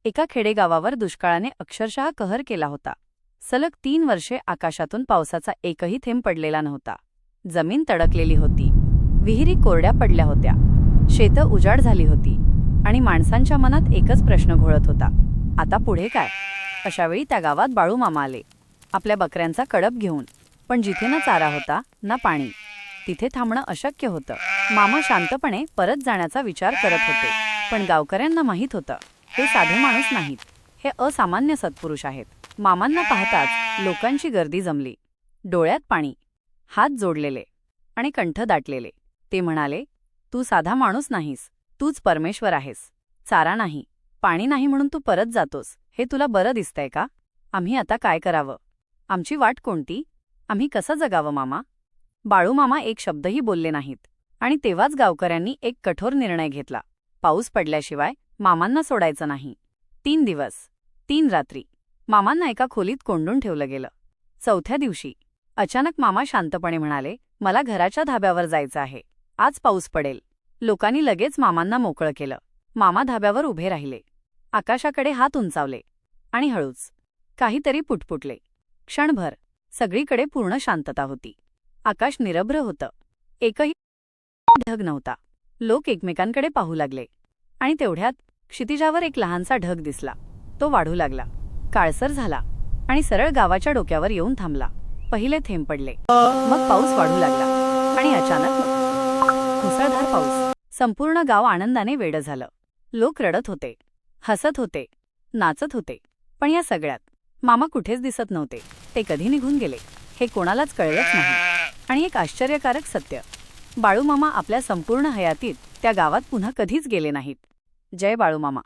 एका खेडेगावावर दुष्काळाने अक्षरशः कहर केला होता. सलग 3 वर्षे आकाशातून पावसाचा एकही थेंब पडलेला नव्हता. जमीन तडकलेली होती, विहिरी कोरड्या पडल्या होत्या, शेतं उजाड झाली होती आणि माणसांच्या मनात एकच प्रश्न घोळत होता, आता पुढे काय? अशावेळी त्या गावात बाळूमामा आले, आपल्या बकऱ्यांचा कळप घेऊन. पण जिथे ना चारा होता ना पाणी, तिथे थांबणं अशक्य होतं. मामा शांतपणे परत जाण्याचा विचार करत होते, पण गावकऱ्यांना माहीत होतं, हे साधे माणूस नाहीत, हे असामान्य सत्पुरुष आहेत. मामांना पाहताच लोकांची गर्दी जमली. डोळ्यात पाणी, हात जोडलेले आणि कंठ दाटलेले. ते म्हणाले, तू साधा माणूस नाहीस, तूच परमेश्वर आहेस. चारा नाही, पाणी नाही म्हणून तू परत जातोस, हे तुला बरं दिसतंय का? आम्ही आता काय करावं? आमची वाट कोणती? आम्ही कसं जगावं मामा? बाळूमामा एक शब्दही बोलले नाहीत. आणि तेव्हाच गावकऱ्यांनी एक कठोर निर्णय घेतला. पाऊस पडल्याशिवाय मामांना सोडायचं नाही. 3 दिवस 3 रात्री मामांना एका खोलीत कोंडून ठेवलं गेलं. 4थ्या दिवशी अचानक मामा शांतपणे म्हणाले, मला घराच्या धाब्यावर जायचं आहे, आज पाऊस पडेल. लोकांनी लगेच मामांना मोकळं केलं. मामा धाब्यावर उभे राहिले, आकाशाकडे हात उंचावले आणि हळूच काहीतरी पुटपुटले. क्षणभर सगळीकडे पूर्ण शांतता होती. आकाश निरभ्र होतं, एकही ढग नव्हता. लोक एकमेकांकडे पाहू लागले आणि तेवढ्यात क्षितिजावर एक लहानसा ढग दिसला. तो वाढू लागला, काळसर झाला आणि सरळ गावाच्या डोक्यावर येऊन थांबला. पहिले थेंब पडले, मग पाऊस वाढू लागला आणि अचानक मुसळधार पाऊस. संपूर्ण गाव आनंदाने वेडं झालं. लोक रडत होते, हसत होते, नाचत होते. पण या सगळ्यात मामा कुठेच दिसत नव्हते. ते कधी निघून गेले हे कोणालाच कळलंच नाही. आणि एक आश्चर्यकारक सत्य, बाळूमामा आपल्या संपूर्ण हयातीत त्या गावात पुन्हा कधीच गेले नाहीत. जय बाळूमामा.